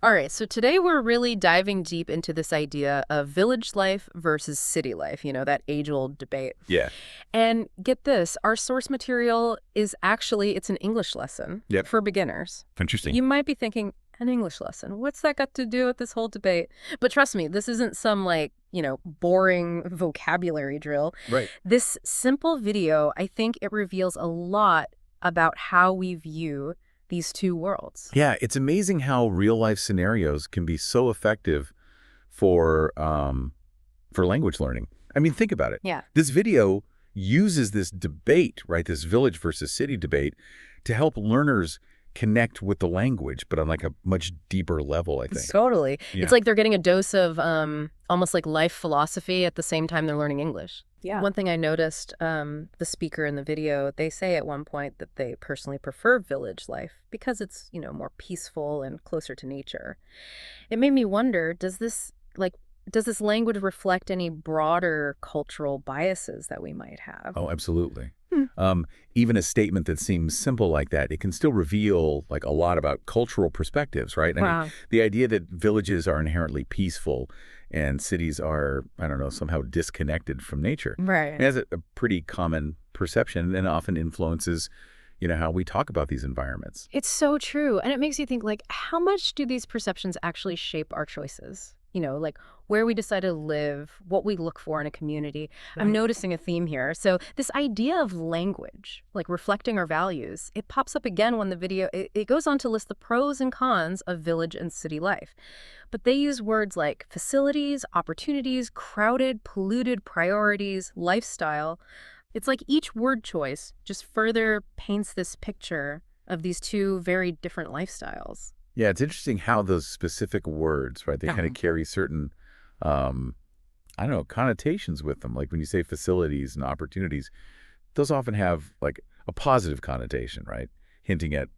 All right, so today we're really diving deep into this idea of village life versus city life, that age-old debate. Yeah. And get this, our source material is actually, it's an English lesson Yep. for beginners. Interesting. You might be thinking, an English lesson, what's that got to do with this whole debate? But trust me, this isn't some boring vocabulary drill. Right. This simple video, I think it reveals a lot about how we view these two worlds. Yeah, it's amazing how real life scenarios can be so effective for language learning. I mean, think about it. Yeah. This video uses this debate, right? This village versus city debate to help learners connect with the language, but on like a much deeper level, I think. Totally. Yeah. It's like they're getting a dose of almost like life philosophy at the same time they're learning English. Yeah. One thing I noticed, the speaker in the video, they say at one point that they personally prefer village life because it's, more peaceful and closer to nature. It made me wonder, does this language reflect any broader cultural biases that we might have? Oh, absolutely. Hmm. Even a statement that seems simple like that, it can still reveal like a lot about cultural perspectives, right? I Wow. mean, the idea that villages are inherently peaceful and cities are, I don't know, somehow disconnected from nature. Right. It has a pretty common perception and often influences, how we talk about these environments. It's so true. And it makes you think, how much do these perceptions actually shape our choices? Where we decide to live, what we look for in a community. I'm Right. noticing a theme here. So this idea of language, reflecting our values, it pops up again when the video, it goes on to list the pros and cons of village and city life. But they use words like facilities, opportunities, crowded, polluted, priorities, lifestyle. It's like each word choice just further paints this picture of these two very different lifestyles. Yeah, it's interesting how those specific words, right, they kind of carry certain, I don't know, connotations with them. Like when you say facilities and opportunities, those often have like a positive connotation, right? Hinting at,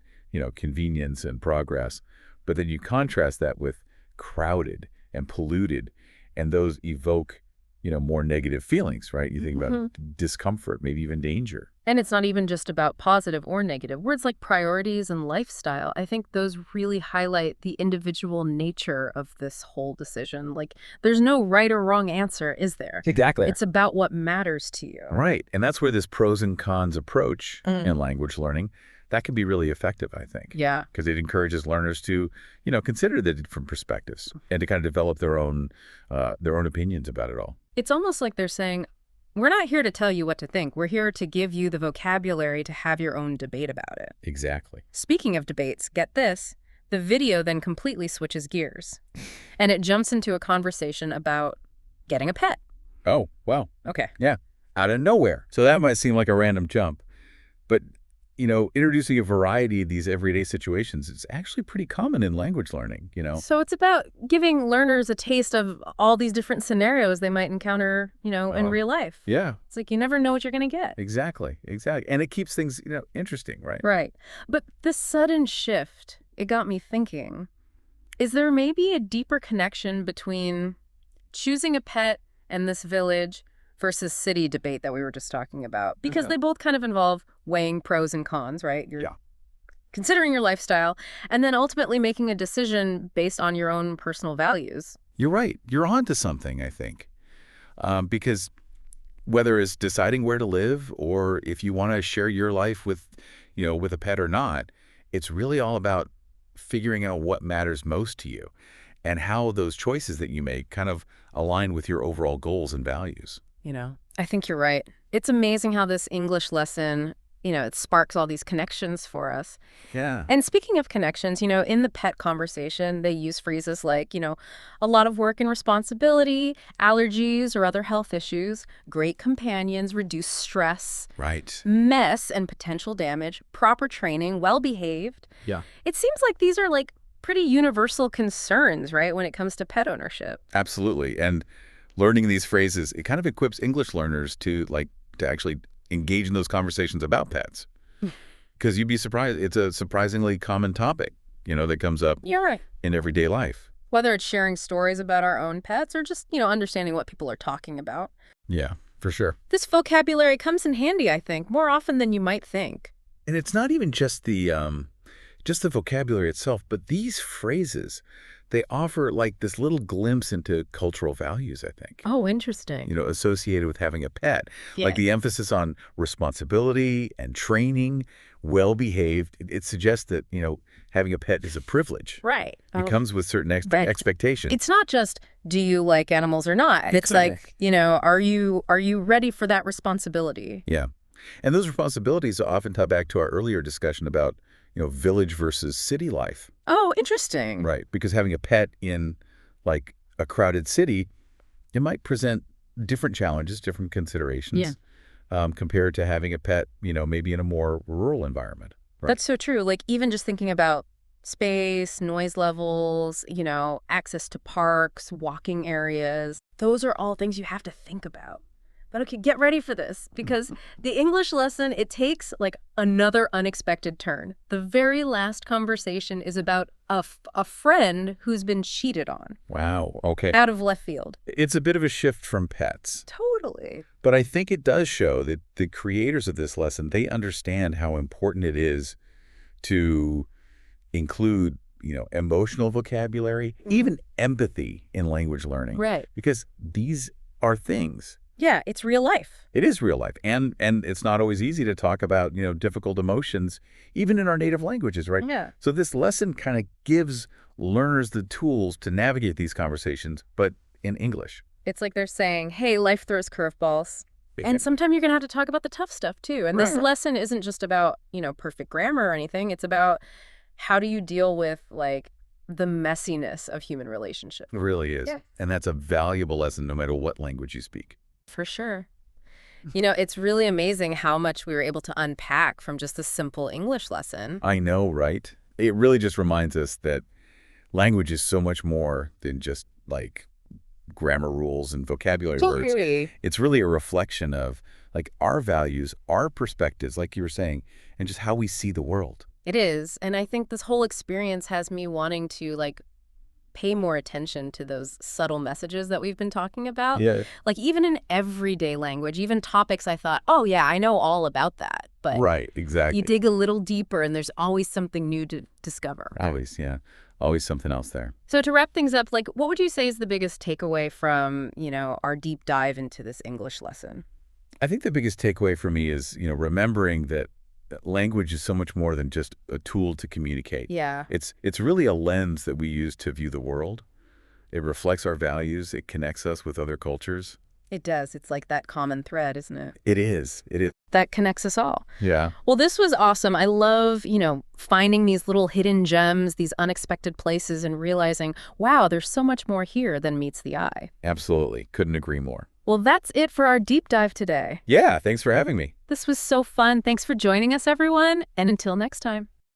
convenience and progress. But then you contrast that with crowded and polluted, and those evoke, more negative feelings, right? You think about discomfort, maybe even danger. And it's not even just about positive or negative. Words like priorities and lifestyle, I think those really highlight the individual nature of this whole decision. There's no right or wrong answer, is there? Exactly. It's about what matters to you. Right. And that's where this pros and cons approach in language learning, that can be really effective, I think. Yeah. Because it encourages learners to, consider the different perspectives and to kind of develop their own opinions about it all. It's almost like they're saying, we're not here to tell you what to think. We're here to give you the vocabulary to have your own debate about it. Exactly. Speaking of debates, get this. The video then completely switches gears. And it jumps into a conversation about getting a pet. Oh, wow. Okay. Yeah. Out of nowhere. So that might seem like a random jump. But, introducing a variety of these everyday situations is actually pretty common in language learning, So it's about giving learners a taste of all these different scenarios they might encounter, in real life. Yeah. It's like you never know what you're going to get. Exactly. And it keeps things, interesting, right? Right. But this sudden shift, it got me thinking, is there maybe a deeper connection between choosing a pet and this village versus city debate that we were just talking about? Because they both kind of involve weighing pros and cons, right? You're considering your lifestyle and then ultimately making a decision based on your own personal values. You're right. You're onto something, I think. Because whether it's deciding where to live or if you want to share your life with a pet or not, it's really all about figuring out what matters most to you and how those choices that you make kind of align with your overall goals and values. I think you're right. It's amazing how this English lesson, it sparks all these connections for us. Yeah. And speaking of connections, in the pet conversation, they use phrases like, a lot of work and responsibility, allergies or other health issues, great companions, reduce stress, Right. mess and potential damage, proper training, well-behaved. Yeah. It seems like these are pretty universal concerns, right, when it comes to pet ownership. Absolutely. And learning these phrases, it kind of equips English learners to actually engage in those conversations about pets. Because you'd be surprised. It's a surprisingly common topic, that comes up You're right. in everyday life. Whether it's sharing stories about our own pets or just, understanding what people are talking about. Yeah, for sure. This vocabulary comes in handy, I think, more often than you might think. And it's not even just the just the vocabulary itself, but these phrases, they offer like this little glimpse into cultural values, I think, Oh, interesting. associated with having a pet. Yeah. Like the emphasis on responsibility and training, well-behaved. It suggests that, having a pet is a privilege. Right. It comes with certain Right. expectations. It's not just, do you like animals or not? It's like, are you ready for that responsibility? Yeah. And those responsibilities often tie back to our earlier discussion about, village versus city life. Oh, interesting. Right. Because having a pet in like a crowded city, it might present different challenges, different considerations compared to having a pet, maybe in a more rural environment. Right. That's so true. Like even just thinking about space, noise levels, access to parks, walking areas, those are all things you have to think about. But okay, get ready for this, because the English lesson, it takes like another unexpected turn. The very last conversation is about a friend who's been cheated on. Wow. Okay. Out of left field. It's a bit of a shift from pets. Totally. But I think it does show that the creators of this lesson, they understand how important it is to include, emotional vocabulary, even empathy in language learning. Right. Because these are things. Yeah, it's real life. It is real life. And it's not always easy to talk about, difficult emotions, even in our native languages, right? Yeah. So this lesson kind of gives learners the tools to navigate these conversations, but in English. It's like they're saying, hey, life throws curveballs. And sometimes you're going to have to talk about the tough stuff, too. And this lesson isn't just about, perfect grammar or anything. It's about how do you deal with, like, the messiness of human relationships. It really is. Yeah. And that's a valuable lesson no matter what language you speak. For sure. It's really amazing how much we were able to unpack from just a simple English lesson. I know, right? It really just reminds us that language is so much more than just, like, grammar rules and vocabulary words. It's really a reflection of, like, our values, our perspectives, like you were saying, and just how we see the world. It is. And I think this whole experience has me wanting to, like, pay more attention to those subtle messages that we've been talking about. Yeah. Like even in everyday language, even topics I thought, oh yeah, I know all about that. But right, exactly. you dig a little deeper and there's always something new to discover. Always, yeah. Always something else there. So to wrap things up, like what would you say is the biggest takeaway from, our deep dive into this English lesson? I think the biggest takeaway for me is, remembering that language is so much more than just a tool to communicate. Yeah. It's really a lens that we use to view the world. It reflects our values. It connects us with other cultures. It does. It's like that common thread, isn't it? It is. It is. That connects us all. Yeah. Well, this was awesome. I love, finding these little hidden gems, these unexpected places, and realizing, wow, there's so much more here than meets the eye. Absolutely. Couldn't agree more. Well, that's it for our deep dive today. Yeah. Thanks for having me. This was so fun. Thanks for joining us, everyone. And until next time.